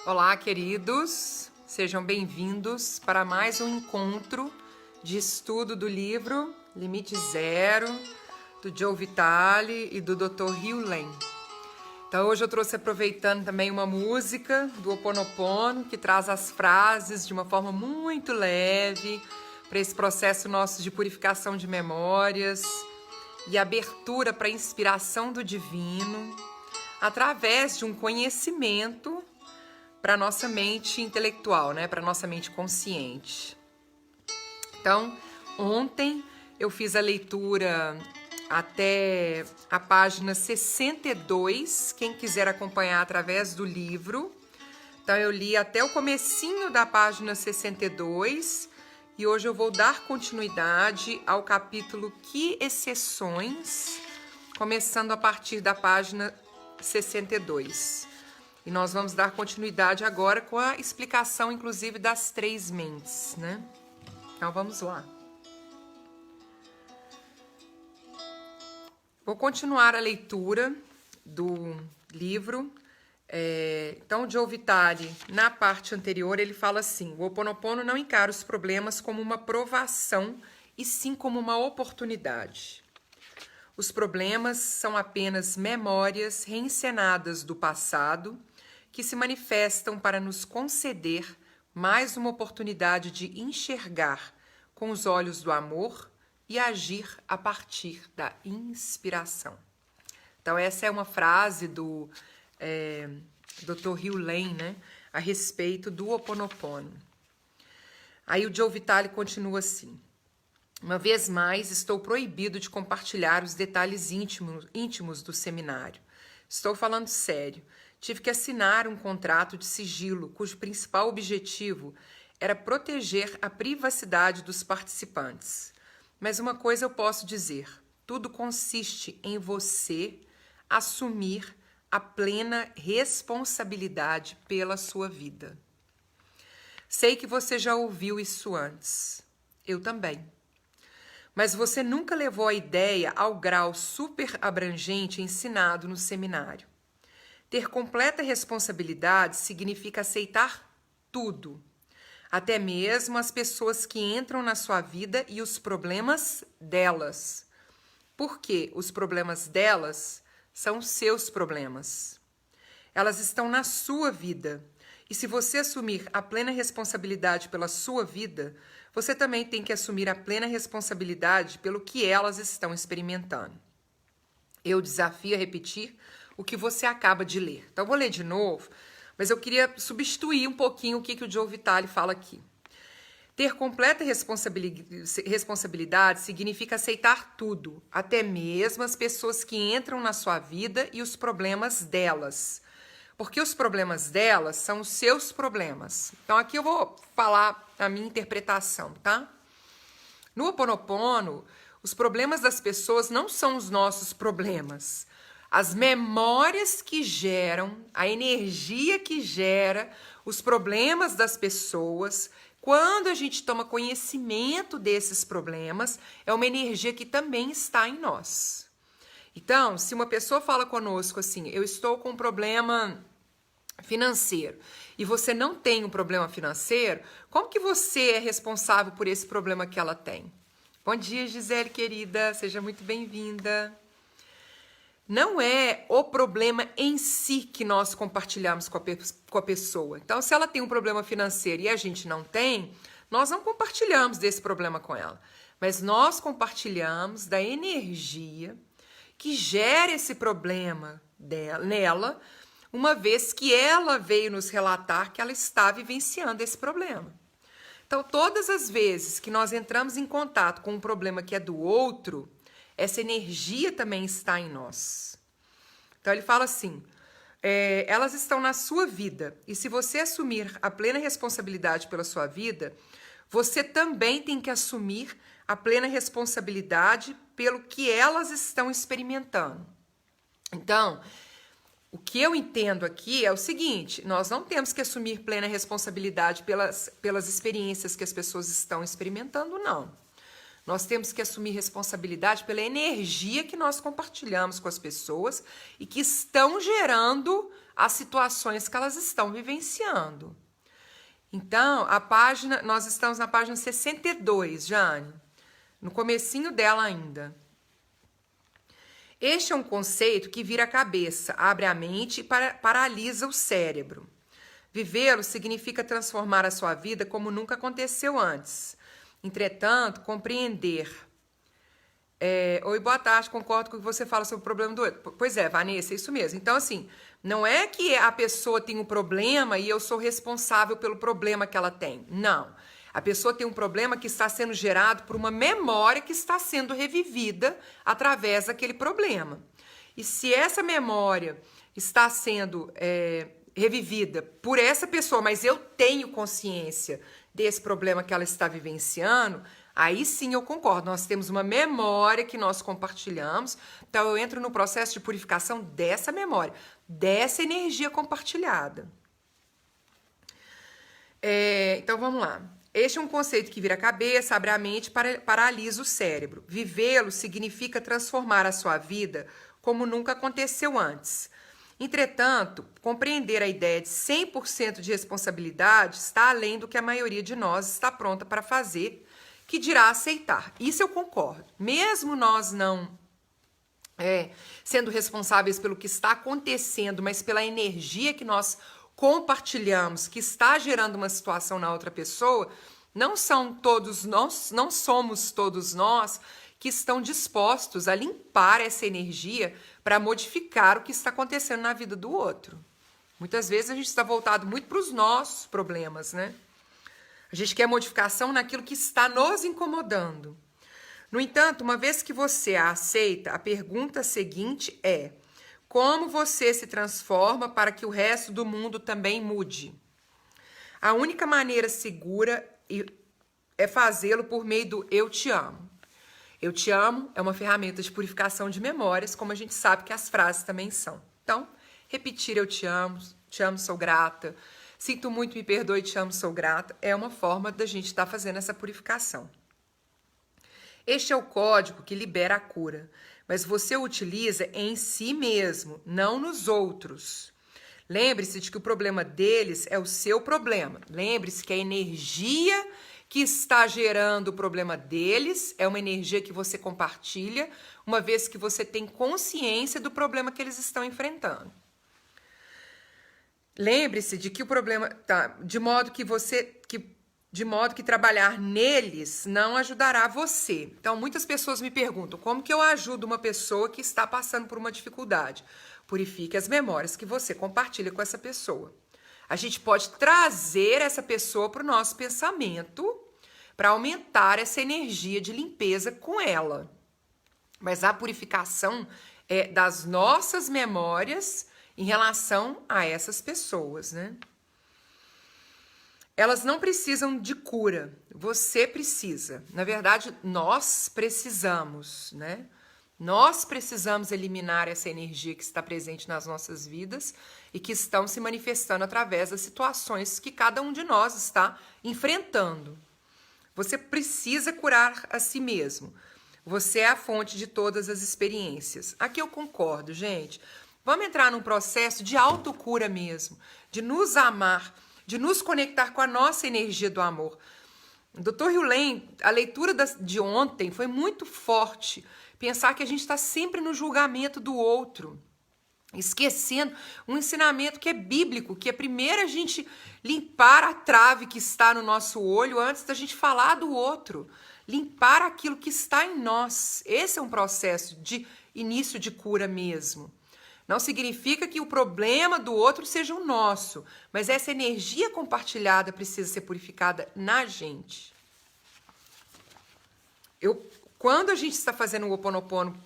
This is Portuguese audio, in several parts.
Olá, queridos, sejam bem-vindos para mais um encontro de estudo do livro Limite Zero, do Joe Vitale e do Dr. Hugh Lane. Então hoje eu trouxe aproveitando também uma música do Ho Oponopono, que traz as frases de uma forma muito leve para esse processo nosso de purificação de memórias e abertura para a inspiração do divino, através de um conhecimento para a nossa mente intelectual, né? Para a nossa mente consciente. Então, ontem eu fiz a leitura até a página 62, quem quiser acompanhar através do livro. Então, eu li até o comecinho da página 62 e hoje eu vou dar continuidade ao capítulo Que Exceções, começando a partir da página 62. E nós vamos dar continuidade agora com a explicação, inclusive, das três mentes, né? Então, vamos lá. Vou continuar a leitura do livro. Então, o Joe Vitale, na parte anterior, ele fala assim: o Ho Oponopono não encara os problemas como uma provação, e sim como uma oportunidade. Os problemas são apenas memórias reencenadas do passado, que se manifestam para nos conceder mais uma oportunidade de enxergar com os olhos do amor e agir a partir da inspiração. Então, essa é uma frase do Dr. Hugh Lane, né, a respeito do Ho Oponopono. Aí o Joe Vitale continua assim: uma vez mais, estou proibido de compartilhar os detalhes íntimos do seminário. Estou falando sério. Tive que assinar um contrato de sigilo, cujo principal objetivo era proteger a privacidade dos participantes. Mas uma coisa eu posso dizer: tudo consiste em você assumir a plena responsabilidade pela sua vida. Sei que você já ouviu isso antes. Eu também. Mas você nunca levou a ideia ao grau super abrangente ensinado no seminário. Ter completa responsabilidade significa aceitar tudo, até mesmo as pessoas que entram na sua vida e os problemas delas. Porque os problemas delas são seus problemas. Elas estão na sua vida. E se você assumir a plena responsabilidade pela sua vida, você também tem que assumir a plena responsabilidade pelo que elas estão experimentando. Eu desafio a repetir o que você acaba de ler. Então, eu vou ler de novo, mas eu queria substituir um pouquinho o que o Joe Vitale fala aqui. Ter completa responsabilidade significa aceitar tudo, até mesmo as pessoas que entram na sua vida e os problemas delas. Porque os problemas delas são os seus problemas. Então, aqui eu vou falar a minha interpretação, tá? No Ho Oponopono, os problemas das pessoas não são os nossos problemas. As memórias que geram, a energia que gera os problemas das pessoas, quando a gente toma conhecimento desses problemas, é uma energia que também está em nós. Então, se uma pessoa fala conosco assim: eu estou com um problema financeiro, e você não tem um problema financeiro, como que você é responsável por esse problema que ela tem? Bom dia, Gisele, querida, seja muito bem-vinda. Não é o problema em si que nós compartilhamos com a pessoa. Então, se ela tem um problema financeiro e a gente não tem, nós não compartilhamos desse problema com ela. Mas nós compartilhamos da energia que gera esse problema nela, uma vez que ela veio nos relatar que ela está vivenciando esse problema. Então, todas as vezes que nós entramos em contato com um problema que é do outro, essa energia também está em nós. Então, ele fala assim: elas estão na sua vida, e se você assumir a plena responsabilidade pela sua vida, você também tem que assumir a plena responsabilidade pelo que elas estão experimentando. Então, o que eu entendo aqui é o seguinte: nós não temos que assumir plena responsabilidade pelas experiências que as pessoas estão experimentando, não. Nós temos que assumir responsabilidade pela energia que nós compartilhamos com as pessoas e que estão gerando as situações que elas estão vivenciando. Então, nós estamos na página 62, Jane, no comecinho dela ainda. Este é um conceito que vira a cabeça, abre a mente e paralisa o cérebro. Vivê-lo significa transformar a sua vida como nunca aconteceu antes. Entretanto, compreender... Oi, boa tarde, concordo com o que você fala sobre o problema do outro. Pois é, Vanessa, é isso mesmo. Então, assim, não é que a pessoa tem um problema e eu sou responsável pelo problema que ela tem. Não. A pessoa tem um problema que está sendo gerado por uma memória que está sendo revivida através daquele problema. E se essa memória está sendo revivida por essa pessoa, mas eu tenho consciência desse problema que ela está vivenciando, aí sim eu concordo. Nós temos uma memória que nós compartilhamos, então eu entro no processo de purificação dessa memória, dessa energia compartilhada. Então vamos lá. Este é um conceito que vira a cabeça, abre a mente e paralisa o cérebro. Vivê-lo significa transformar a sua vida como nunca aconteceu antes. Entretanto, compreender a ideia de 100% de responsabilidade está além do que a maioria de nós está pronta para fazer, que dirá aceitar. Isso eu concordo. Mesmo nós não sendo responsáveis pelo que está acontecendo, mas pela energia que nós compartilhamos, que está gerando uma situação na outra pessoa, não somos todos nós que estão dispostos a limpar essa energia para modificar o que está acontecendo na vida do outro. Muitas vezes a gente está voltado muito para os nossos problemas, né? A gente quer modificação naquilo que está nos incomodando. No entanto, uma vez que você a aceita, a pergunta seguinte é: como você se transforma para que o resto do mundo também mude? A única maneira segura é fazê-lo por meio do eu te amo. Eu te amo é uma ferramenta de purificação de memórias, como a gente sabe que as frases também são. Então, repetir eu te amo, sou grata, sinto muito, me perdoe, te amo, sou grata, é uma forma da gente estar fazendo essa purificação. Este é o código que libera a cura, mas você o utiliza em si mesmo, não nos outros. Lembre-se de que o problema deles é o seu problema. Lembre-se que a energia que está gerando o problema deles é uma energia que você compartilha, uma vez que você tem consciência do problema que eles estão enfrentando. Lembre-se de que o problema de modo que trabalhar neles não ajudará você. Então, muitas pessoas me perguntam: como que eu ajudo uma pessoa que está passando por uma dificuldade? Purifique as memórias que você compartilha com essa pessoa. A gente pode trazer essa pessoa para o nosso pensamento para aumentar essa energia de limpeza com ela. Mas a purificação é das nossas memórias em relação a essas pessoas, né? Elas não precisam de cura, você precisa. Na verdade, nós precisamos, né? Nós precisamos eliminar essa energia que está presente nas nossas vidas e que estão se manifestando através das situações que cada um de nós está enfrentando. Você precisa curar a si mesmo. Você é a fonte de todas as experiências. Aqui eu concordo, gente. Vamos entrar num processo de autocura mesmo, de nos amar, de nos conectar com a nossa energia do amor. Dr. Hewlett, a leitura de ontem foi muito forte. Pensar que a gente está sempre no julgamento do outro, esquecendo um ensinamento que é bíblico, que é primeiro a gente limpar a trave que está no nosso olho antes da gente falar do outro. Limpar aquilo que está em nós. Esse é um processo de início de cura mesmo. Não significa que o problema do outro seja o nosso, mas essa energia compartilhada precisa ser purificada na gente. Quando a gente está fazendo o Ho'oponopono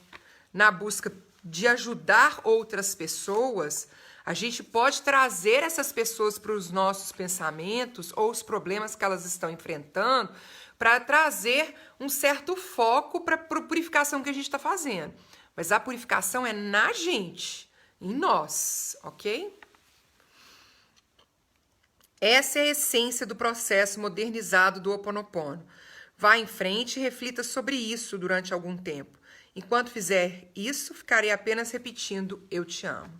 na busca de ajudar outras pessoas, a gente pode trazer essas pessoas para os nossos pensamentos ou os problemas que elas estão enfrentando para trazer um certo foco para a purificação que a gente está fazendo. Mas a purificação é na gente, em nós, ok? Essa é a essência do processo modernizado do Ho'oponopono. Vá em frente e reflita sobre isso durante algum tempo. Enquanto fizer isso, ficarei apenas repetindo: eu te amo.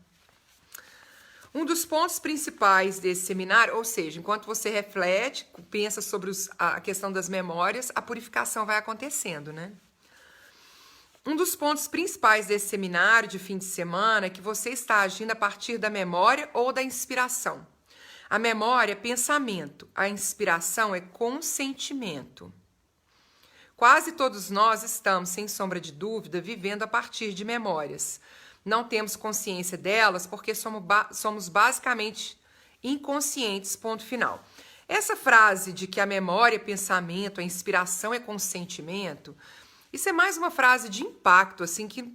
Um dos pontos principais desse seminário, ou seja, enquanto você reflete, pensa sobre a questão das memórias, a purificação vai acontecendo, né? Um dos pontos principais desse seminário de fim de semana é que você está agindo a partir da memória ou da inspiração. A memória é pensamento, a inspiração é consentimento. Quase todos nós estamos, sem sombra de dúvida, vivendo a partir de memórias. Não temos consciência delas porque somos basicamente inconscientes, ponto final. Essa frase de que a memória é pensamento, a inspiração é consentimento, isso é mais uma frase de impacto, assim, que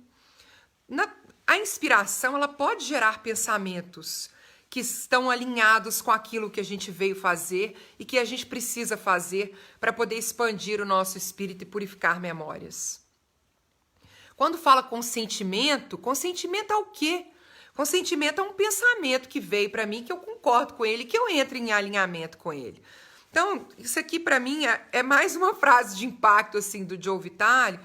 a inspiração ela pode gerar pensamentos que estão alinhados com aquilo que a gente veio fazer e que a gente precisa fazer para poder expandir o nosso espírito e purificar memórias. Quando fala consentimento, consentimento é o quê? Consentimento é um pensamento que veio para mim, que eu concordo com ele, que eu entro em alinhamento com ele. Então, isso aqui para mim é mais uma frase de impacto assim do Joe Vitale,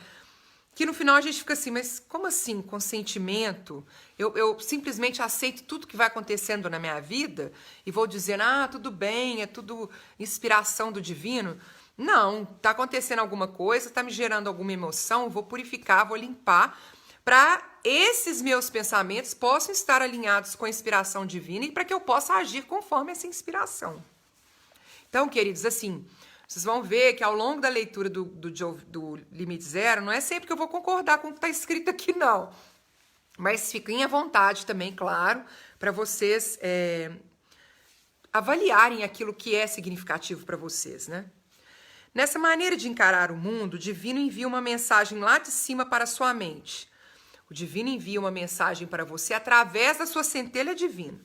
que no final a gente fica assim, mas como assim consentimento? Eu simplesmente aceito tudo que vai acontecendo na minha vida e vou dizendo, tudo bem, é tudo inspiração do divino. Não, tá acontecendo alguma coisa, tá me gerando alguma emoção, vou purificar, vou limpar, para esses meus pensamentos possam estar alinhados com a inspiração divina e para que eu possa agir conforme essa inspiração. Então, queridos, assim, vocês vão ver que ao longo da leitura do Limite Zero, não é sempre que eu vou concordar com o que está escrito aqui, não. Mas fiquem à vontade também, claro, para vocês avaliarem aquilo que é significativo para vocês, né? Nessa maneira de encarar o mundo, o divino envia uma mensagem lá de cima para a sua mente. O divino envia uma mensagem para você através da sua centelha divina.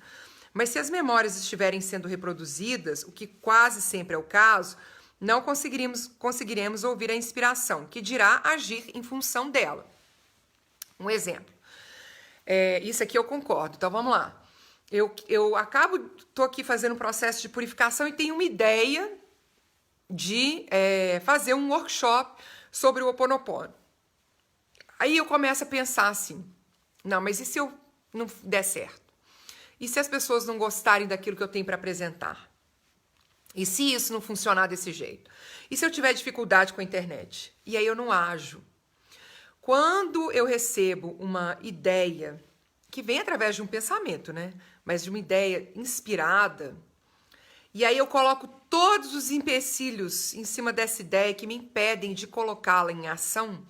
Mas se as memórias estiverem sendo reproduzidas, o que quase sempre é o caso, não conseguiremos ouvir a inspiração, que dirá agir em função dela. Um exemplo. Isso aqui eu concordo, então vamos lá. Eu estou aqui fazendo um processo de purificação e tenho uma ideia de fazer um workshop sobre o Ho Oponopono. Aí eu começo a pensar assim, não, mas e se eu não der certo? E se as pessoas não gostarem daquilo que eu tenho para apresentar? E se isso não funcionar desse jeito? E se eu tiver dificuldade com a internet? E aí eu não ajo. Quando eu recebo uma ideia, que vem através de um pensamento, né? Mas de uma ideia inspirada, e aí eu coloco todos os empecilhos em cima dessa ideia que me impedem de colocá-la em ação,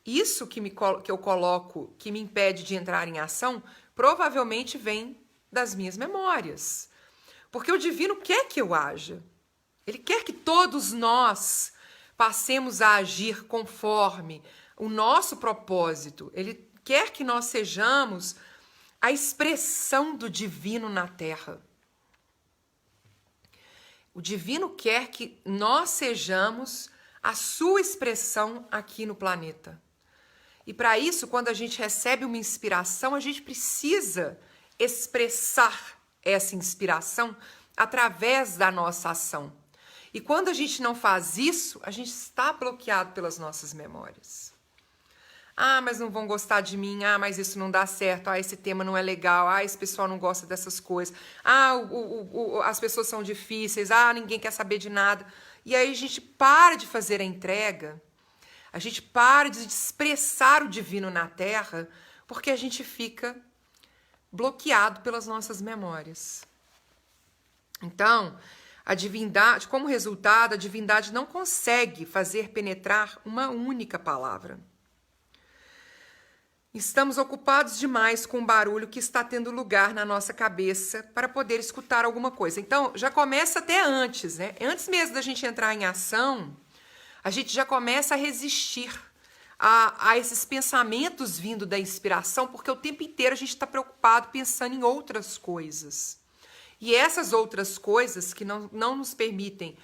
isso que eu coloco, que me impede de entrar em ação, provavelmente vem das minhas memórias. Porque o divino quer que eu haja. Ele quer que todos nós passemos a agir conforme o nosso propósito. Ele quer que nós sejamos a expressão do divino na Terra. O divino quer que nós sejamos a sua expressão aqui no planeta. E para isso, quando a gente recebe uma inspiração, a gente precisa expressar essa inspiração através da nossa ação. E quando a gente não faz isso, a gente está bloqueado pelas nossas memórias. Mas não vão gostar de mim. Mas isso não dá certo. Esse tema não é legal. Esse pessoal não gosta dessas coisas. As pessoas são difíceis. Ninguém quer saber de nada. E aí a gente para de fazer a entrega. A gente para de expressar o divino na Terra porque a gente fica bloqueado pelas nossas memórias. Então, a divindade, como resultado, a divindade não consegue fazer penetrar uma única palavra. Estamos ocupados demais com o barulho que está tendo lugar na nossa cabeça para poder escutar alguma coisa. Então, já começa até antes, né? Antes mesmo da gente entrar em ação, a gente já começa a resistir a esses pensamentos vindo da inspiração, porque o tempo inteiro a gente está preocupado pensando em outras coisas. E essas outras coisas que não nos permitem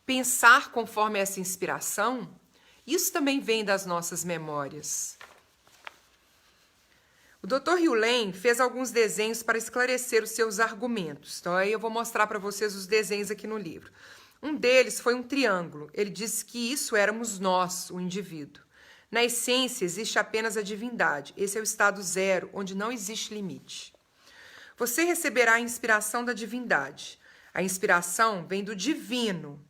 pensar conforme essa inspiração, isso também vem das nossas memórias. O Dr. Hugh Lane fez alguns desenhos para esclarecer os seus argumentos. Então, aí eu vou mostrar para vocês os desenhos aqui no livro. Um deles foi um triângulo. Ele disse que isso éramos nós, o indivíduo. Na essência, existe apenas a divindade. Esse é o estado zero, onde não existe limite. Você receberá a inspiração da divindade. A inspiração vem do divino.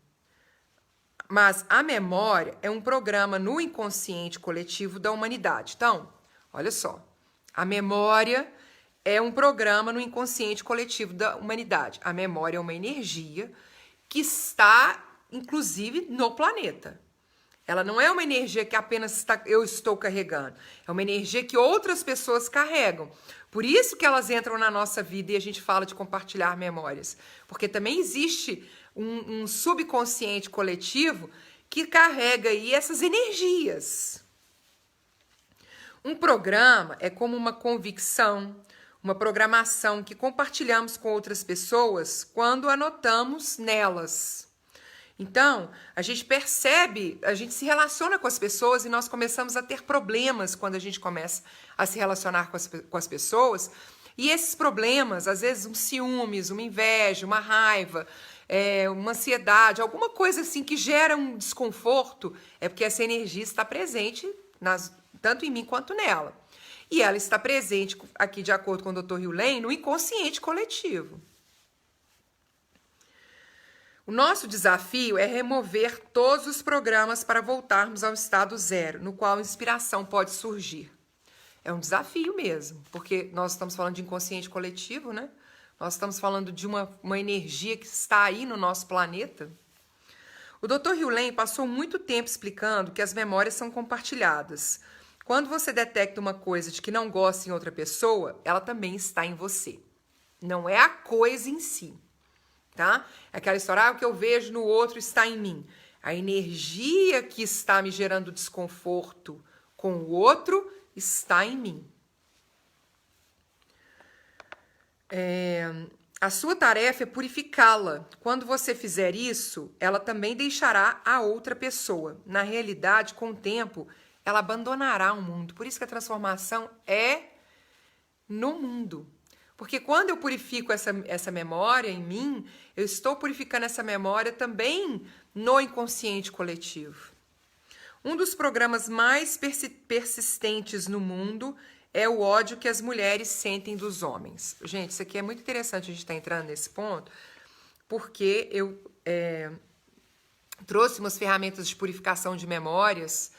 Mas a memória é um programa no inconsciente coletivo da humanidade. Então, olha só. A memória é um programa no inconsciente coletivo da humanidade. A memória é uma energia que está, inclusive, no planeta. Ela não é uma energia que apenas eu estou carregando. É uma energia que outras pessoas carregam. Por isso que elas entram na nossa vida e a gente fala de compartilhar memórias. Porque também existe um subconsciente coletivo que carrega aí essas energias. Um programa é como uma convicção, uma programação que compartilhamos com outras pessoas quando anotamos nelas. Então, a gente percebe, a gente se relaciona com as pessoas e nós começamos a ter problemas quando a gente começa a se relacionar com as pessoas. E esses problemas, às vezes um ciúmes, uma inveja, uma raiva, uma ansiedade, alguma coisa assim que gera um desconforto, é porque essa energia está presente tanto em mim quanto nela. E ela está presente, aqui de acordo com o Dr. Hugh Lane, no inconsciente coletivo. O nosso desafio é remover todos os programas para voltarmos ao estado zero, no qual a inspiração pode surgir. É um desafio mesmo, porque nós estamos falando de inconsciente coletivo, né? Nós estamos falando de uma energia que está aí no nosso planeta. O Dr. Hugh Lane passou muito tempo explicando que as memórias são compartilhadas. Quando você detecta uma coisa de que não gosta em outra pessoa, ela também está em você. Não é a coisa em si. Tá? É aquela história, o que eu vejo no outro está em mim. A energia que está me gerando desconforto com o outro está em mim. A sua tarefa é purificá-la. Quando você fizer isso, ela também deixará a outra pessoa. Na realidade, com o tempo, ela abandonará o mundo. Por isso que a transformação é no mundo. Porque quando eu purifico essa memória em mim, eu estou purificando essa memória também no inconsciente coletivo. Um dos programas mais persistentes no mundo é o ódio que as mulheres sentem dos homens. Gente, isso aqui é muito interessante a gente estar entrando nesse ponto, porque eu trouxe umas ferramentas de purificação de memórias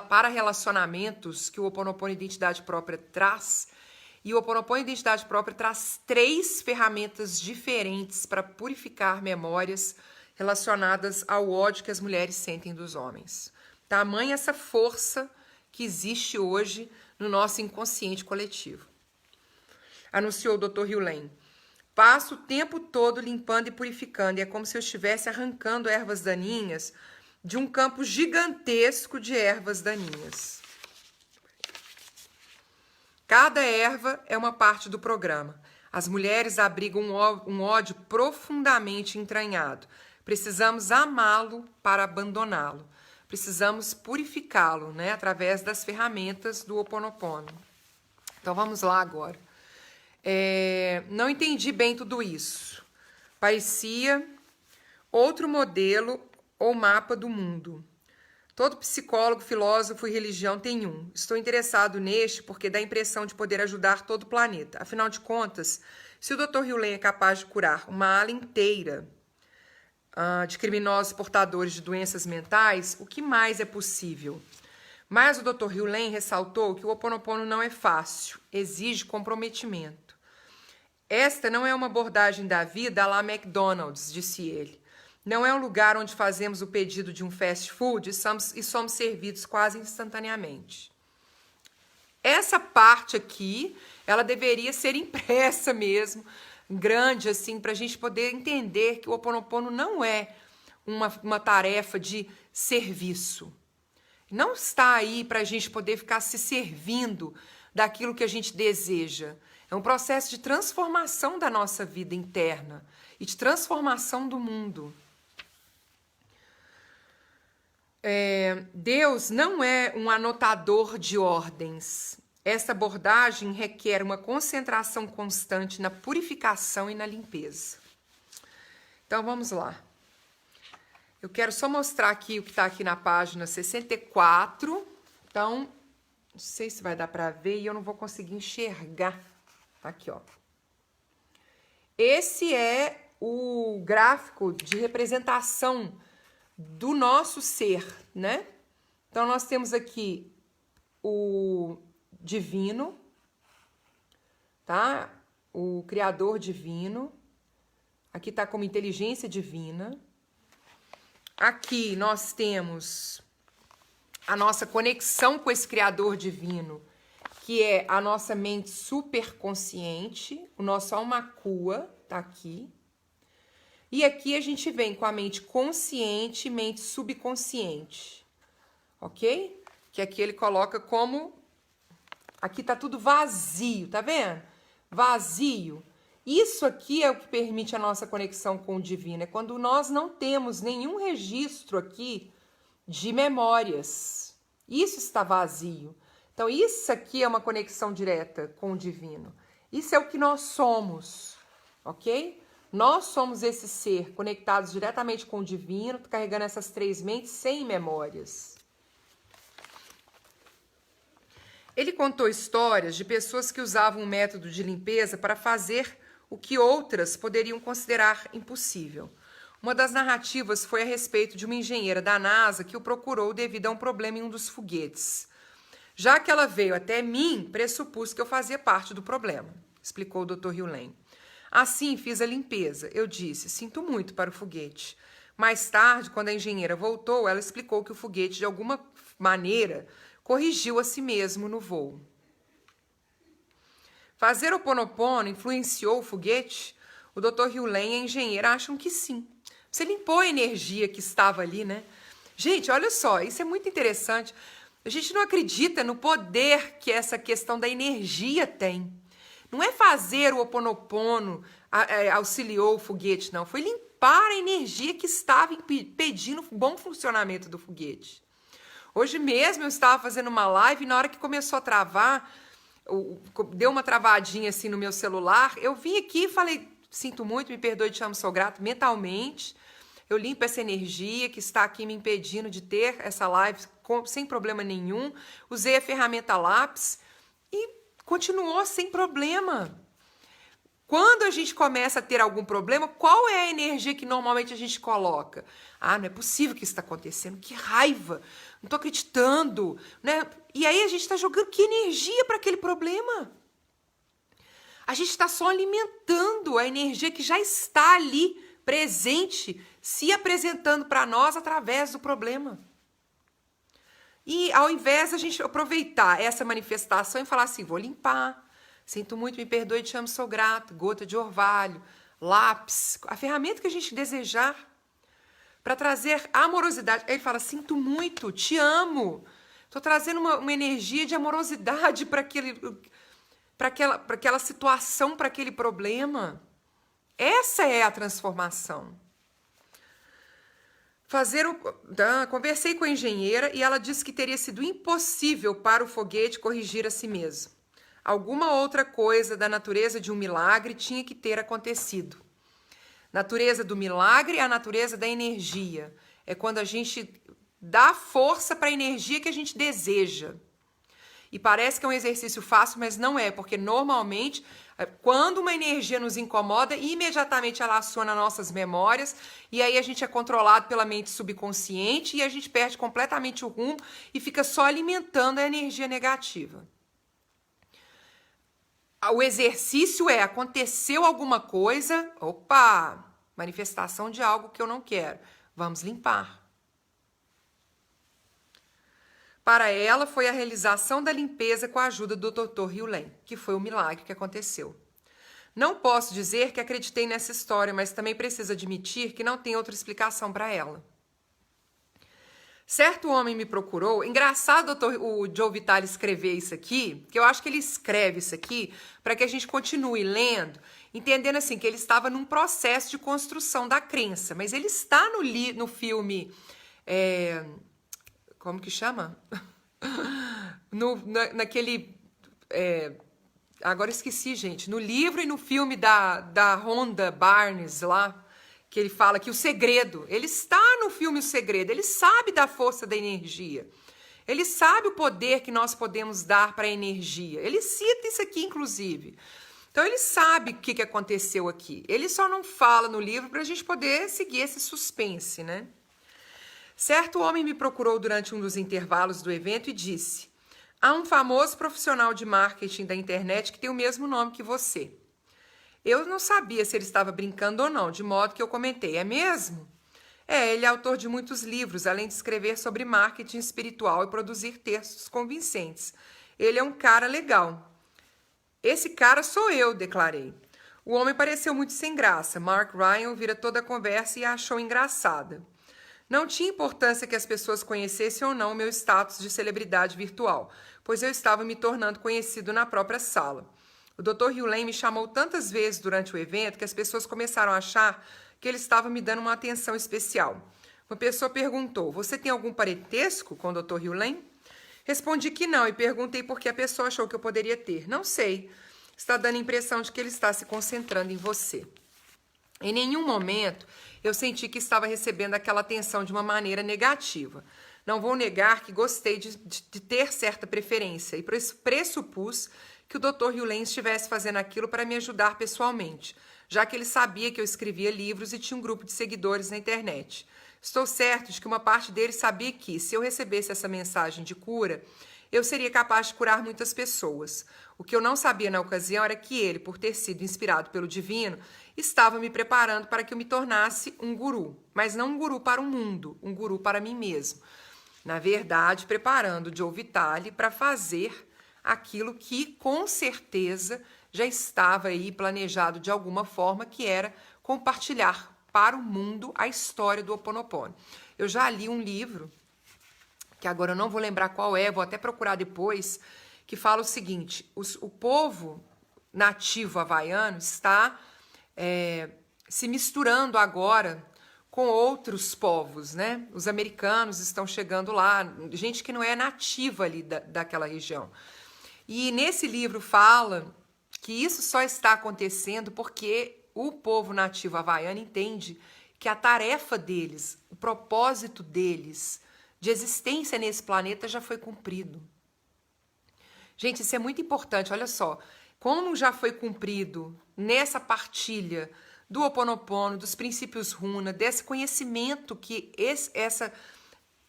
para relacionamentos que o Ho Oponopono Identidade Própria traz. E o Ho Oponopono Identidade Própria traz 3 ferramentas diferentes para purificar memórias relacionadas ao ódio que as mulheres sentem dos homens. Tamanha essa força que existe hoje no nosso inconsciente coletivo. Anunciou o Dr. Hugh Lane. Passo o tempo todo limpando e purificando. E é como se eu estivesse arrancando ervas daninhas de um campo gigantesco de ervas daninhas. Cada erva é uma parte do programa. As mulheres abrigam um ódio profundamente entranhado. Precisamos amá-lo para abandoná-lo. Precisamos purificá-lo, né, através das ferramentas do Ho Oponopono. Então vamos lá agora. Não entendi bem tudo isso. Parecia outro modelo ou mapa do mundo. Todo psicólogo, filósofo e religião tem um. Estou interessado neste porque dá a impressão de poder ajudar todo o planeta. Afinal de contas, se o Dr. Hugh Lane é capaz de curar uma ala inteira de criminosos portadores de doenças mentais, o que mais é possível? Mas o Dr. Hugh Lane ressaltou que o Ho Oponopono não é fácil, exige comprometimento. Esta não é uma abordagem da vida à la McDonald's, disse ele. Não é um lugar onde fazemos o pedido de um fast food e somos servidos quase instantaneamente. Essa parte aqui, ela deveria ser impressa mesmo, grande, assim, para a gente poder entender que o Ho Oponopono não é uma tarefa de serviço. Não está aí para a gente poder ficar se servindo daquilo que a gente deseja. É um processo de transformação da nossa vida interna e de transformação do mundo. Deus não é um anotador de ordens. Esta abordagem requer uma concentração constante na purificação e na limpeza. Então, vamos lá. Eu quero só mostrar aqui o que está aqui na página 64. Então, não sei se vai dar para ver e eu não vou conseguir enxergar. Tá aqui, ó. Esse é o gráfico de representação do nosso ser, né? Então, nós temos aqui o divino, tá? O Criador divino. Aqui tá como inteligência divina. Aqui nós temos a nossa conexão com esse Criador divino, que é a nossa mente superconsciente, o nosso alma cua, tá aqui. E aqui a gente vem com a mente consciente e mente subconsciente, ok? Que aqui ele coloca como... Aqui tá tudo vazio, tá vendo? Vazio. Isso aqui é o que permite a nossa conexão com o divino. É quando nós não temos nenhum registro aqui de memórias. Isso está vazio. Então, isso aqui é uma conexão direta com o divino. Isso é o que nós somos, ok? Nós somos esse ser conectados diretamente com o divino, carregando essas três mentes sem memórias. Ele contou histórias de pessoas que usavam um método de limpeza para fazer o que outras poderiam considerar impossível. Uma das narrativas foi a respeito de uma engenheira da NASA que o procurou devido a um problema em um dos foguetes. Já que ela veio até mim, pressupus que eu fazia parte do problema, explicou o Dr. Hughley. Assim, fiz a limpeza. Eu disse, sinto muito para o foguete. Mais tarde, quando a engenheira voltou, ela explicou que o foguete, de alguma maneira, corrigiu a si mesmo no voo. Fazer o Ho'oponopono influenciou o foguete? O Dr. Hughley e a engenheira acham que sim. Você limpou a energia que estava ali, né? Gente, olha só, isso é muito interessante. A gente não acredita no poder que essa questão da energia tem. Não é fazer o Ho'oponopono auxiliou o foguete, não. Foi limpar a energia que estava impedindo o bom funcionamento do foguete. Hoje mesmo eu estava fazendo uma live e na hora que começou a travar, deu uma travadinha assim no meu celular, eu vim aqui e falei, sinto muito, me perdoe, te amo, sou grato, mentalmente. Eu limpo essa energia que está aqui me impedindo de ter essa live sem problema nenhum. Usei a ferramenta lápis e continuou sem problema. Quando a gente começa a ter algum problema, qual é a energia que normalmente a gente coloca? Ah, não é possível que isso está acontecendo, que raiva, não estou acreditando, né? E aí a gente está jogando que energia para aquele problema? A gente está só alimentando a energia que já está ali, presente, se apresentando para nós através do problema. E ao invés de a gente aproveitar essa manifestação e falar assim, vou limpar, sinto muito, me perdoe, te amo, sou grato, gota de orvalho, lápis, a ferramenta que a gente desejar, para trazer amorosidade. Aí ele fala, sinto muito, te amo, estou trazendo uma energia de amorosidade para aquela situação, para aquele problema. Essa é a transformação. Conversei com a engenheira e ela disse que teria sido impossível para o foguete corrigir a si mesmo. Alguma outra coisa da natureza de um milagre tinha que ter acontecido. Natureza do milagre é a natureza da energia. É quando a gente dá força para a energia que a gente deseja. E parece que é um exercício fácil, mas não é, porque normalmente, quando uma energia nos incomoda, imediatamente ela aciona nossas memórias, e aí a gente é controlado pela mente subconsciente, e a gente perde completamente o rumo e fica só alimentando a energia negativa. O exercício é, aconteceu alguma coisa, opa, manifestação de algo que eu não quero, vamos limpar. Para ela, foi a realização da limpeza com a ajuda do Dr. Hughley, que foi o milagre que aconteceu. Não posso dizer que acreditei nessa história, mas também preciso admitir que não tem outra explicação para ela. Certo homem me procurou, engraçado o Joe Vitale escrever isso aqui, que eu acho que ele escreve isso aqui para que a gente continue lendo, entendendo assim que ele estava num processo de construção da crença, mas ele está no filme... como que chama? Agora esqueci, gente. No livro e no filme da Rhonda Barnes lá, que ele fala que o segredo, ele está no filme O Segredo, ele sabe da força da energia. Ele sabe o poder que nós podemos dar para a energia. Ele cita isso aqui, inclusive. Então ele sabe o que aconteceu aqui. Ele só não fala no livro para a gente poder seguir esse suspense, né? Certo homem me procurou durante um dos intervalos do evento e disse: há um famoso profissional de marketing da internet que tem o mesmo nome que você. Eu não sabia se ele estava brincando ou não, de modo que eu comentei: é mesmo? Ele é autor de muitos livros, além de escrever sobre marketing espiritual e produzir textos convincentes. Ele é um cara legal. Esse cara sou eu, declarei. O homem pareceu muito sem graça. Mark Ryan ouvira toda a conversa e a achou engraçada. Não tinha importância que as pessoas conhecessem ou não o meu status de celebridade virtual, pois eu estava me tornando conhecido na própria sala. O Dr. Hugh Lane me chamou tantas vezes durante o evento que as pessoas começaram a achar que ele estava me dando uma atenção especial. Uma pessoa perguntou: você tem algum parentesco com o Dr. Hugh Lane? Respondi que não e perguntei por que a pessoa achou que eu poderia ter. Não sei. Está dando a impressão de que ele está se concentrando em você. Em nenhum momento eu senti que estava recebendo aquela atenção de uma maneira negativa. Não vou negar que gostei de ter certa preferência e pressupus que o Dr. Hugh Lane estivesse fazendo aquilo para me ajudar pessoalmente, já que ele sabia que eu escrevia livros e tinha um grupo de seguidores na internet. Estou certo de que uma parte deles sabia que, se eu recebesse essa mensagem de cura, eu seria capaz de curar muitas pessoas. O que eu não sabia na ocasião era que ele, por ter sido inspirado pelo divino, estava me preparando para que eu me tornasse um guru, mas não um guru para o mundo, um guru para mim mesmo. Na verdade, preparando o Joe Vitale para fazer aquilo que, com certeza, já estava aí planejado de alguma forma, que era compartilhar para o mundo a história do Ho Oponopono. Eu já li um livro, que agora eu não vou lembrar qual é, vou até procurar depois, que fala o seguinte: o povo nativo havaiano está se misturando agora com outros povos, né? Os americanos estão chegando lá, gente que não é nativa ali daquela região. E nesse livro fala que isso só está acontecendo porque o povo nativo havaiano entende que a tarefa deles, o propósito deles de existência nesse planeta já foi cumprido. Gente, isso é muito importante, olha só. Como já foi cumprido nessa partilha do Ho Oponopono, dos princípios runa, desse conhecimento que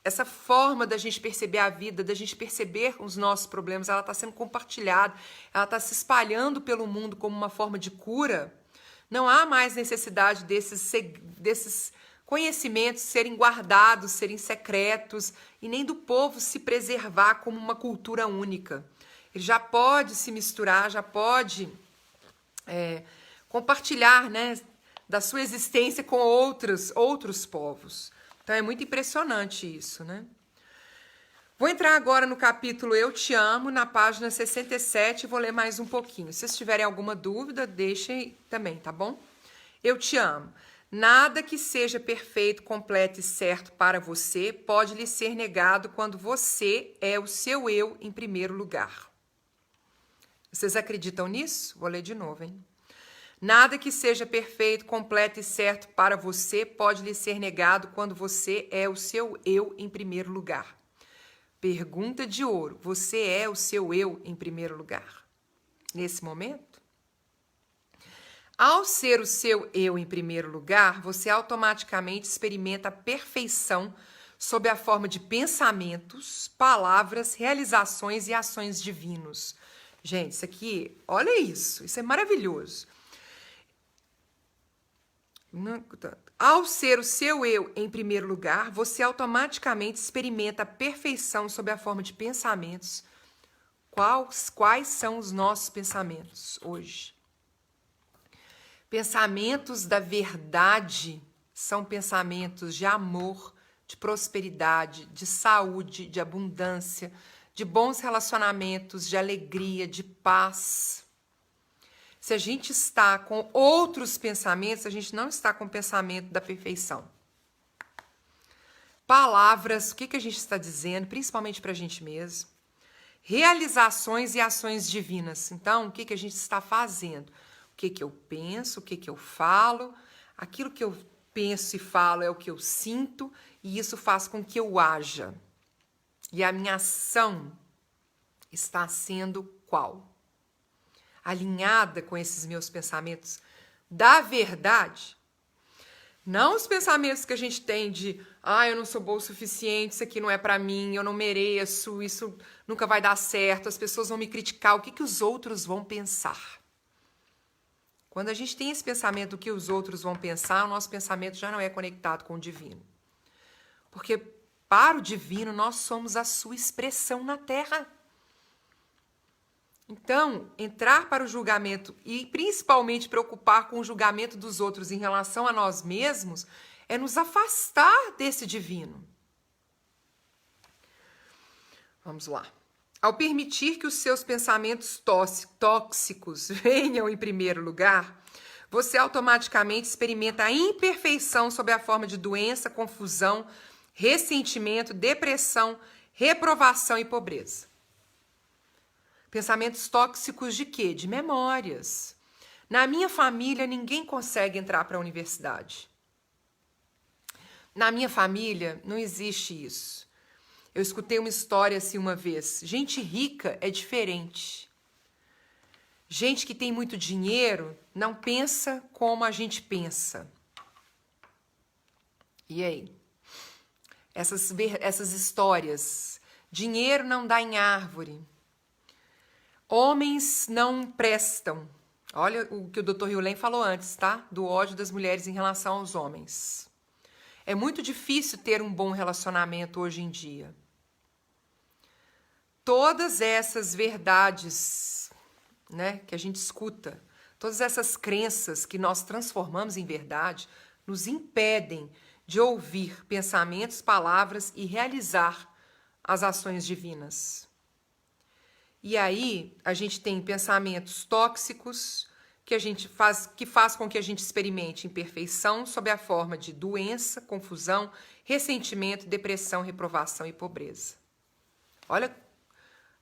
essa forma da gente perceber a vida, da gente perceber os nossos problemas, ela está sendo compartilhada, ela está se espalhando pelo mundo como uma forma de cura. Não há mais necessidade desses conhecimentos serem guardados, serem secretos, e nem do povo se preservar como uma cultura única. Ele já pode se misturar, já pode compartilhar, né, da sua existência com outros povos. Então é muito impressionante isso, né? Vou entrar agora no capítulo Eu Te Amo, na página 67, e vou ler mais um pouquinho. Se vocês tiverem alguma dúvida, deixem também, tá bom? Eu te amo. Nada que seja perfeito, completo e certo para você pode lhe ser negado quando você é o seu eu em primeiro lugar. Vocês acreditam nisso? Vou ler de novo, hein? Nada que seja perfeito, completo e certo para você pode lhe ser negado quando você é o seu eu em primeiro lugar. Pergunta de ouro: você é o seu eu em primeiro lugar? Nesse momento? Ao ser o seu eu em primeiro lugar, você automaticamente experimenta a perfeição sob a forma de pensamentos, palavras, realizações e ações divinos. Gente, isso aqui, olha isso é maravilhoso. Ao ser o seu eu em primeiro lugar, você automaticamente experimenta a perfeição sob a forma de pensamentos. Quais são os nossos pensamentos hoje? Pensamentos da verdade são pensamentos de amor, de prosperidade, de saúde, de abundância, de bons relacionamentos, de alegria, de paz. Se a gente está com outros pensamentos, a gente não está com o pensamento da perfeição. Palavras, o que a gente está dizendo, principalmente para a gente mesmo. Realizações e ações divinas. Então, o que a gente está fazendo? O que eu penso, o que eu falo. Aquilo que eu penso e falo é o que eu sinto, e isso faz com que eu haja. E a minha ação está sendo qual? alinhada com esses meus pensamentos da verdade? Não os pensamentos que a gente tem de eu não sou boa o suficiente, isso aqui não é pra mim, eu não mereço, isso nunca vai dar certo, as pessoas vão me criticar, o que os outros vão pensar? Quando a gente tem esse pensamento do que os outros vão pensar, o nosso pensamento já não é conectado com o divino. Porque para o divino, nós somos a sua expressão na Terra. Então, entrar para o julgamento e principalmente preocupar com o julgamento dos outros em relação a nós mesmos é nos afastar desse divino. Vamos lá. Ao permitir que os seus pensamentos tóxicos venham em primeiro lugar, você automaticamente experimenta a imperfeição sob a forma de doença, confusão, ressentimento, depressão, reprovação e pobreza. Pensamentos tóxicos de quê? De memórias. Na minha família, ninguém consegue entrar para a universidade. Na minha família, não existe isso. Eu escutei uma história assim uma vez. Gente rica é diferente. Gente que tem muito dinheiro não pensa como a gente pensa. E aí? Essas histórias. Dinheiro não dá em árvore. Homens não prestam. Olha o que o Dr. Hugh falou antes, tá? Do ódio das mulheres em relação aos homens. É muito difícil ter um bom relacionamento hoje em dia. Todas essas verdades, né, que a gente escuta, todas essas crenças que nós transformamos em verdade, nos impedem de ouvir pensamentos, palavras e realizar as ações divinas. E aí, a gente tem pensamentos tóxicos que faz com que a gente experimente imperfeição sob a forma de doença, confusão, ressentimento, depressão, reprovação e pobreza. Olha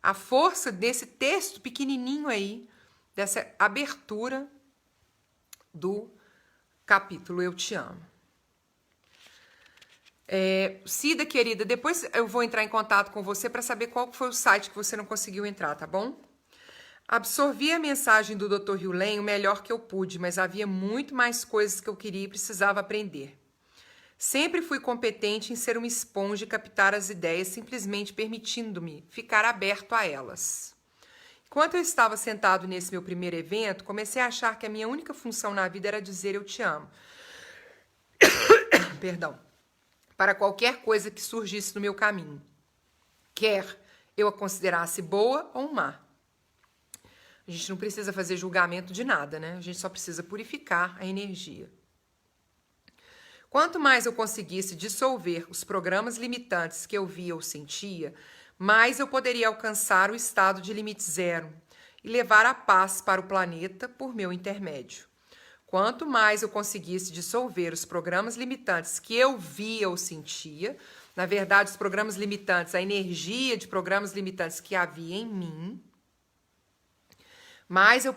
a força desse texto pequenininho aí, dessa abertura do capítulo Eu Te Amo. Cida, querida, depois eu vou entrar em contato com você para saber qual foi o site que você não conseguiu entrar, tá bom? Absorvi a mensagem do Dr. Hugh o melhor que eu pude, mas havia muito mais coisas que eu queria e precisava aprender. Sempre fui competente em ser uma esponja e captar as ideias, simplesmente permitindo-me ficar aberto a elas. Enquanto eu estava sentado nesse meu primeiro evento, comecei a achar que a minha única função na vida era dizer eu te amo. Perdão. Para qualquer coisa que surgisse no meu caminho, quer eu a considerasse boa ou má. A gente não precisa fazer julgamento de nada, né? A gente só precisa purificar a energia. Quanto mais eu conseguisse dissolver os programas limitantes que eu via ou sentia, mais eu poderia alcançar o estado de limite zero e levar a paz para o planeta por meu intermédio. Quanto mais eu conseguisse dissolver os programas limitantes que eu via ou sentia, na verdade, os programas limitantes, a energia de programas limitantes que havia em mim, mais eu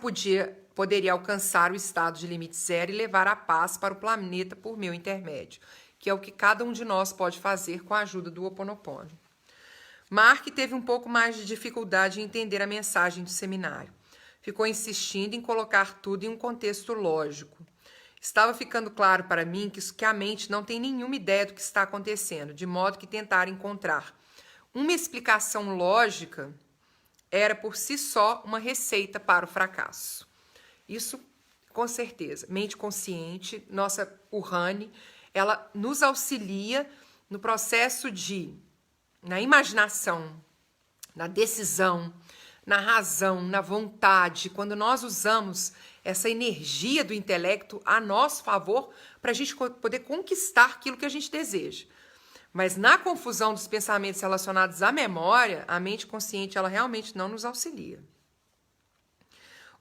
poderia alcançar o estado de limite zero e levar a paz para o planeta por meu intermédio, que é o que cada um de nós pode fazer com a ajuda do Ho Oponopono. Mark teve um pouco mais de dificuldade em entender a mensagem do seminário. Ficou insistindo em colocar tudo em um contexto lógico. Estava ficando claro para mim que a mente não tem nenhuma ideia do que está acontecendo, de modo que tentar encontrar uma explicação lógica era por si só uma receita para o fracasso. Isso, com certeza. Mente consciente, nossa Uhane, ela nos auxilia no processo na imaginação, na decisão, na razão, na vontade, quando nós usamos essa energia do intelecto a nosso favor para a gente poder conquistar aquilo que a gente deseja. Mas na confusão dos pensamentos relacionados à memória, a mente consciente ela realmente não nos auxilia.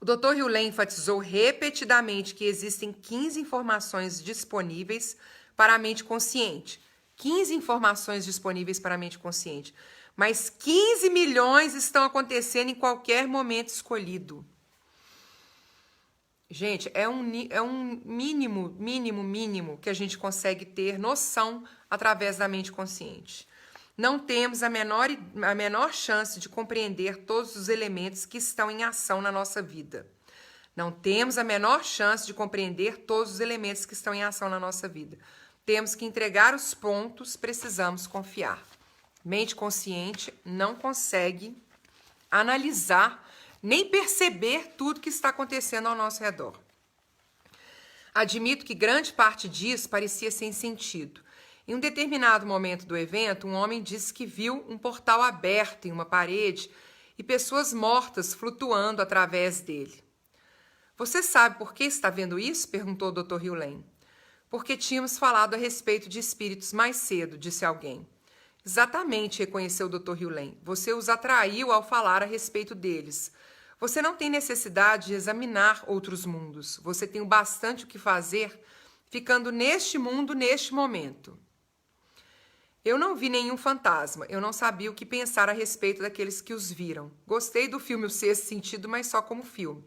O Dr. Hugh enfatizou repetidamente que existem 15 informações disponíveis para a mente consciente. 15 informações disponíveis para a mente consciente. Mas 15 milhões estão acontecendo em qualquer momento escolhido. Gente, é um mínimo que a gente consegue ter noção através da mente consciente. Não temos a menor chance de compreender todos os elementos que estão em ação na nossa vida. Não temos a menor chance de compreender todos os elementos que estão em ação na nossa vida. Temos que entregar os pontos, precisamos confiar. Mente consciente não consegue analisar nem perceber tudo que está acontecendo ao nosso redor. Admito que grande parte disso parecia sem sentido. Em um determinado momento do evento, um homem disse que viu um portal aberto em uma parede e pessoas mortas flutuando através dele. Você sabe por que está vendo isso? Perguntou o Dr. Hugh. Porque tínhamos falado a respeito de espíritos mais cedo, disse alguém. Exatamente, reconheceu o Dr. Hugh. Você os atraiu ao falar a respeito deles. Você não tem necessidade de examinar outros mundos. Você tem o bastante o que fazer ficando neste mundo neste momento. Eu não vi nenhum fantasma. Eu não sabia o que pensar a respeito daqueles que os viram. Gostei do filme O Sexto Sentido, mas só como filme.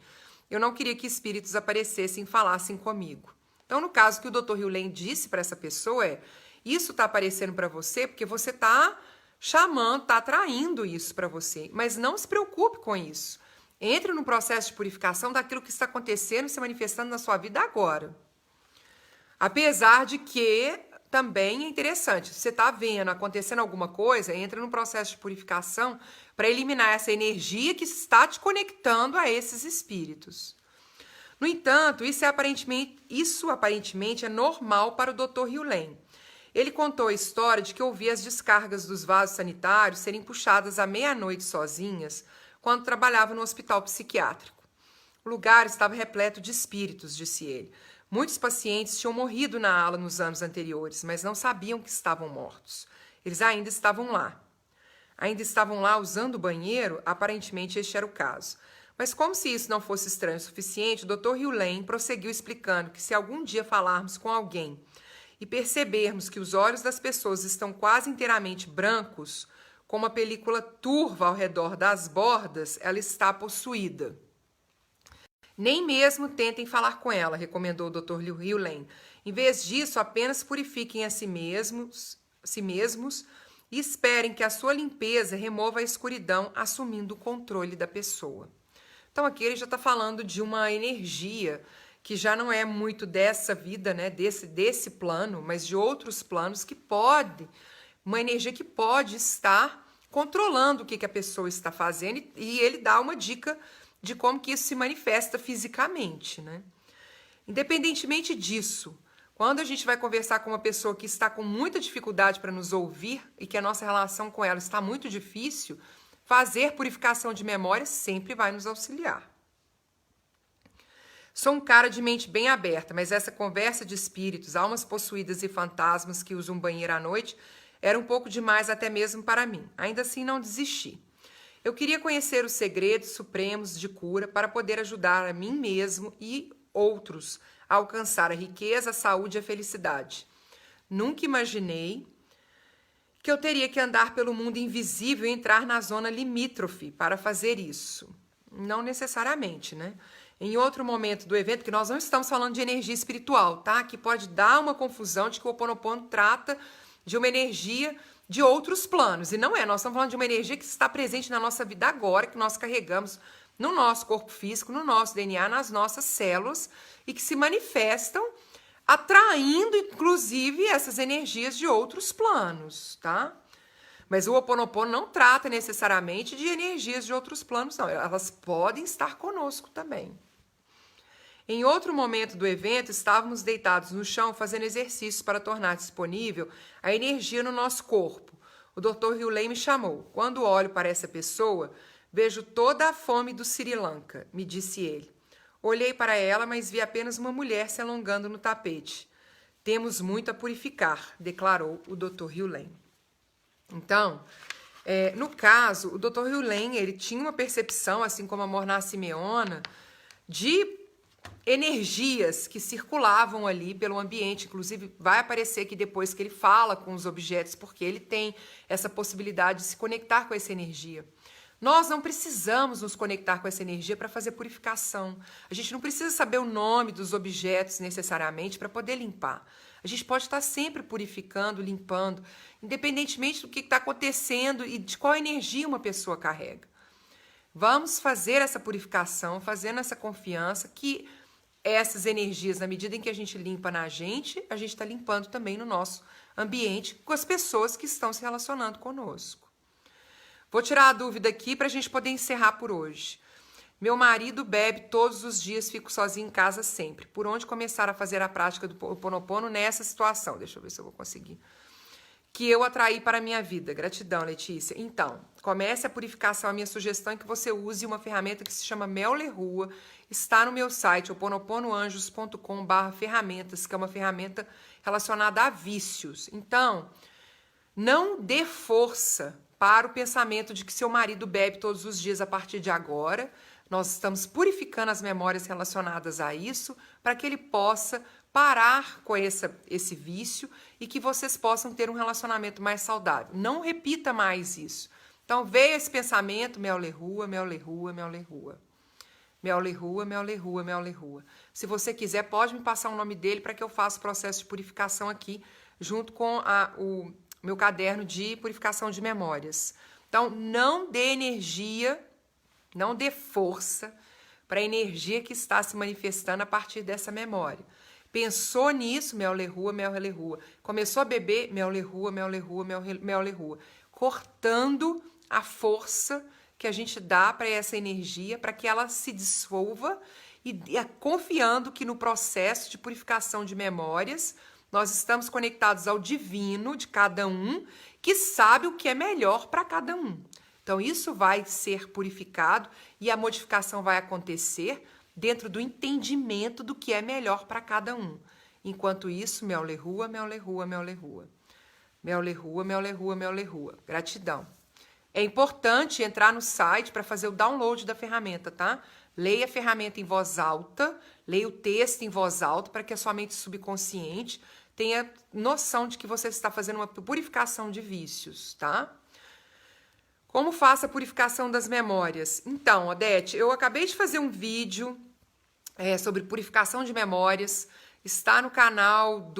Eu não queria que espíritos aparecessem e falassem comigo. Então, no caso que o Dr. Hugh disse para essa pessoa isso está aparecendo para você porque você está chamando, está atraindo isso para você. Mas não se preocupe com isso. Entre no processo de purificação daquilo que está acontecendo e se manifestando na sua vida agora. Apesar de que também é interessante, se você está vendo acontecendo alguma coisa, entra no processo de purificação para eliminar essa energia que está te conectando a esses espíritos. No entanto, isso aparentemente é normal para o Dr. Hugh. Ele contou a história de que ouvia as descargas dos vasos sanitários serem puxadas à meia-noite sozinhas quando trabalhava no hospital psiquiátrico. O lugar estava repleto de espíritos, disse ele. Muitos pacientes tinham morrido na ala nos anos anteriores, mas não sabiam que estavam mortos. Eles ainda estavam lá. Ainda estavam lá usando o banheiro? Aparentemente este era o caso. Mas como se isso não fosse estranho o suficiente, o Dr. Hugh prosseguiu explicando que se algum dia falarmos com alguém e percebermos que os olhos das pessoas estão quase inteiramente brancos, com uma película turva ao redor das bordas, ela está possuída. Nem mesmo tentem falar com ela, recomendou o Dr. Hugh. Em vez disso, apenas purifiquem a si mesmos e esperem que a sua limpeza remova a escuridão, assumindo o controle da pessoa. Então aqui ele já está falando de uma energia que já não é muito dessa vida, né, desse plano, mas de outros planos uma energia que pode estar controlando o que a pessoa está fazendo e ele dá uma dica de como que isso se manifesta fisicamente, né? Independentemente disso, quando a gente vai conversar com uma pessoa que está com muita dificuldade para nos ouvir e que a nossa relação com ela está muito difícil, fazer purificação de memória sempre vai nos auxiliar. Sou um cara de mente bem aberta, mas essa conversa de espíritos, almas possuídas e fantasmas que usam banheiro à noite era um pouco demais até mesmo para mim. Ainda assim, não desisti. Eu queria conhecer os segredos supremos de cura para poder ajudar a mim mesmo e outros a alcançar a riqueza, a saúde e a felicidade. Nunca imaginei que eu teria que andar pelo mundo invisível e entrar na zona limítrofe para fazer isso. Não necessariamente, né? Em outro momento do evento, que nós não estamos falando de energia espiritual, tá? Que pode dar uma confusão de que o Ho'oponopono trata de uma energia de outros planos. E não é, nós estamos falando de uma energia que está presente na nossa vida agora, que nós carregamos no nosso corpo físico, no nosso DNA, nas nossas células, e que se manifestam atraindo, inclusive, essas energias de outros planos, tá? Mas o Ho'oponopono não trata necessariamente de energias de outros planos, não. Elas podem estar conosco também. Em outro momento do evento, estávamos deitados no chão fazendo exercícios para tornar disponível a energia no nosso corpo. O Dr. Hugh me chamou. Quando olho para essa pessoa, vejo toda a fome do Sri Lanka, me disse ele. Olhei para ela, mas vi apenas uma mulher se alongando no tapete. Temos muito a purificar, declarou o Dr. Hugh. Então, no caso, o Dr. Hugh ele tinha uma percepção, assim como a Morná Simeona, de energias que circulavam ali pelo ambiente. Inclusive, vai aparecer aqui depois que ele fala com os objetos, porque ele tem essa possibilidade de se conectar com essa energia. Nós não precisamos nos conectar com essa energia para fazer purificação. A gente não precisa saber o nome dos objetos necessariamente para poder limpar. A gente pode estar sempre purificando, limpando, independentemente do que está acontecendo e de qual energia uma pessoa carrega. Vamos fazer essa purificação, fazendo essa confiança que essas energias, na medida em que a gente limpa na gente está limpando também no nosso ambiente com as pessoas que estão se relacionando conosco. Vou tirar a dúvida aqui para a gente poder encerrar por hoje. Meu marido bebe todos os dias, fico sozinho em casa sempre. Por onde começar a fazer a prática do Ho'oponopono nessa situação? Deixa eu ver se eu vou conseguir. Que eu atraí para a minha vida. Gratidão, Letícia. Então, comece a purificação. A minha sugestão é que você use uma ferramenta que se chama Mel Le Rua. Está no meu site, ho'oponoponoanjos.com/ferramentas, que é uma ferramenta relacionada a vícios. Então, não dê força para o pensamento de que seu marido bebe todos os dias a partir de agora. Nós estamos purificando as memórias relacionadas a isso para que ele possa parar com esse vício e que vocês possam ter um relacionamento mais saudável. Não repita mais isso. Então, veio esse pensamento, Mel Le Rua, Mel Le Rua, Mel Le Rua. Mel Le Rua, Mel Le Rua, Mel Le Rua. Se você quiser, pode me passar o nome dele para que eu faça o processo de purificação aqui, junto com o meu caderno de purificação de memórias. Então, não dê energia, não dê força para a energia que está se manifestando a partir dessa memória. Pensou nisso, Mel Le Rua, Mel Le Rua. Começou a beber, Mel Le Rua, Mel Le Rua, Mel Le Rua. Cortando a força que a gente dá para essa energia, para que ela se dissolva e confiando que no processo de purificação de memórias, nós estamos conectados ao divino de cada um, que sabe o que é melhor para cada um. Então, isso vai ser purificado e a modificação vai acontecer dentro do entendimento do que é melhor para cada um. Enquanto isso, Mel Le Rua, Mel Le Rua, Mel Le Rua. Mel Le Rua, Mel Le Rua, Mel Le Rua. Gratidão. É importante entrar no site para fazer o download da ferramenta, tá? Leia a ferramenta em voz alta, leia o texto em voz alta para que a sua mente subconsciente tenha noção de que você está fazendo uma purificação de vícios, tá? Como faço a purificação das memórias? Então, Odete, eu acabei de fazer um vídeo sobre purificação de memórias. Está no canal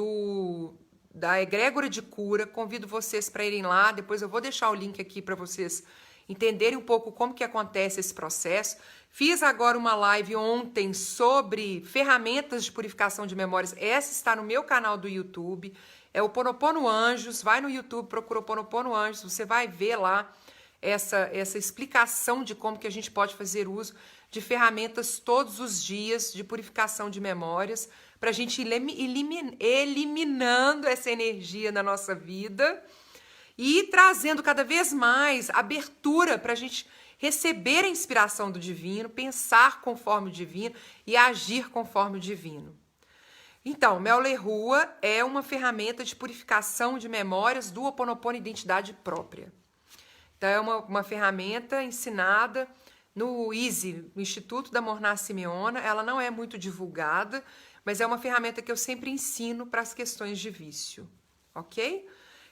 da Egrégora de Cura. Convido vocês para irem lá. Depois eu vou deixar o link aqui para vocês entenderem um pouco como que acontece esse processo. Fiz agora uma live ontem sobre ferramentas de purificação de memórias. Essa está no meu canal do YouTube. É o Ho'oponopono Anjos. Vai no YouTube, procura Ho'oponopono Anjos. Você vai ver lá essa explicação de como que a gente pode fazer uso de ferramentas todos os dias de purificação de memórias para a gente ir eliminando essa energia na nossa vida e trazendo cada vez mais abertura para a gente receber a inspiração do divino, pensar conforme o divino e agir conforme o divino. Então, Mel Le Rua é uma ferramenta de purificação de memórias do Ho'oponopono Identidade Própria. Então, é uma ferramenta ensinada no ISE, no Instituto da Morná Simeona. Ela não é muito divulgada, mas é uma ferramenta que eu sempre ensino para as questões de vício, ok?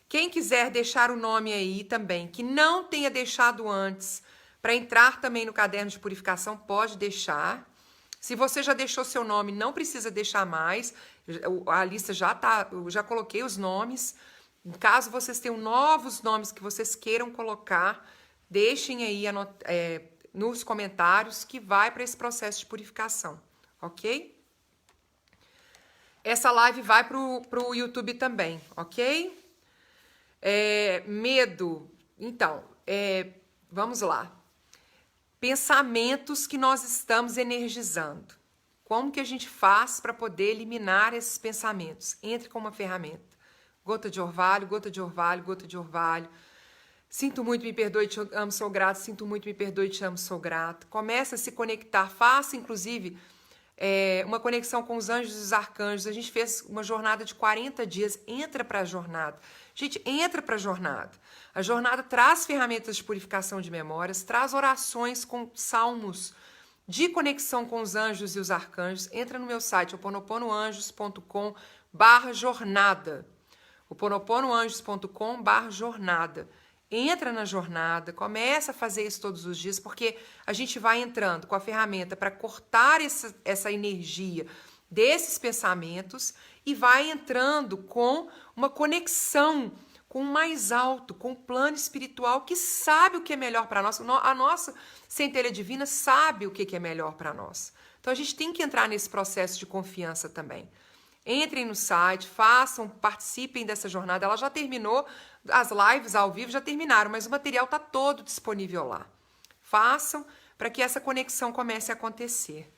Quem quiser deixar o nome aí também, que não tenha deixado antes, para entrar também no caderno de purificação, pode deixar. Se você já deixou seu nome, não precisa deixar mais. A lista já tá, eu já coloquei os nomes. Caso vocês tenham novos nomes que vocês queiram colocar, deixem aí nos comentários que vai para esse processo de purificação, ok? Essa live vai pro YouTube também, ok? Medo. Então, vamos lá. Pensamentos que nós estamos energizando. Como que a gente faz para poder eliminar esses pensamentos? Entre com uma ferramenta. Gota de orvalho, gota de orvalho, gota de orvalho. Sinto muito, me perdoe, te amo, sou grato. Sinto muito, me perdoe, te amo, sou grato. Começa a se conectar. Faça, inclusive, uma conexão com os anjos e os arcanjos. A gente fez uma jornada de 40 dias. Entra para a jornada. Gente, entra para a jornada. A jornada traz ferramentas de purificação de memórias, traz orações com salmos de conexão com os anjos e os arcanjos. Entra no meu site, ho'oponoponoanjos.com/jornada. ho'oponoponoanjos.com/jornada. Entra na jornada, começa a fazer isso todos os dias, porque a gente vai entrando com a ferramenta para cortar essa energia desses pensamentos e vai entrando com uma conexão com o mais alto, com o plano espiritual que sabe o que é melhor para nós. A nossa centelha divina sabe o que é melhor para nós. Então a gente tem que entrar nesse processo de confiança também. Entrem no site, façam, participem dessa jornada. Ela já terminou, as lives ao vivo já terminaram, mas o material está todo disponível lá. Façam para que essa conexão comece a acontecer.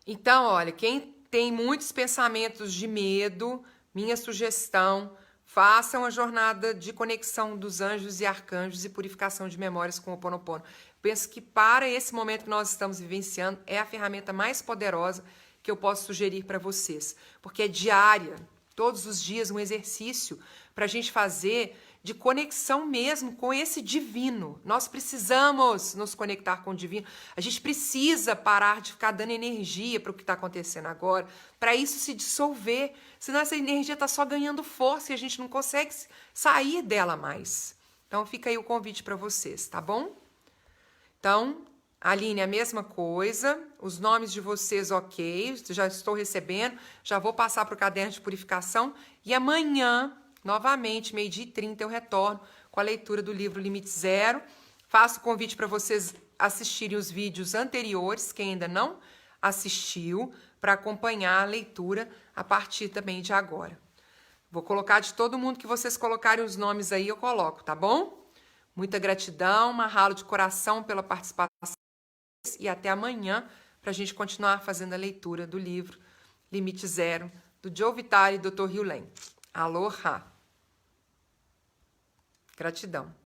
Então, olha, quem tem muitos pensamentos de medo, minha sugestão, façam a jornada de conexão dos anjos e arcanjos e purificação de memórias com o Ho'oponopono. Penso que para esse momento que nós estamos vivenciando, é a ferramenta mais poderosa que eu posso sugerir para vocês. Porque é diária, todos os dias, um exercício para a gente fazer de conexão mesmo com esse divino. Nós precisamos nos conectar com o divino. A gente precisa parar de ficar dando energia para o que está acontecendo agora, para isso se dissolver. Senão essa energia está só ganhando força e a gente não consegue sair dela mais. Então fica aí o convite para vocês, tá bom? Então, Aline, a mesma coisa. Os nomes de vocês, ok. Já estou recebendo. Já vou passar para o caderno de purificação. E amanhã, novamente, 12h30, eu retorno com a leitura do livro Limite Zero. Faço o convite para vocês assistirem os vídeos anteriores, quem ainda não assistiu, para acompanhar a leitura a partir também de agora. Vou colocar de todo mundo que vocês colocarem os nomes aí, eu coloco, tá bom? Muita gratidão, mahalo de coração pela participação e até amanhã para a gente continuar fazendo a leitura do livro Limite Zero, do Joe Vitale e Dr. Hugh Lane. Aloha! Gratidão.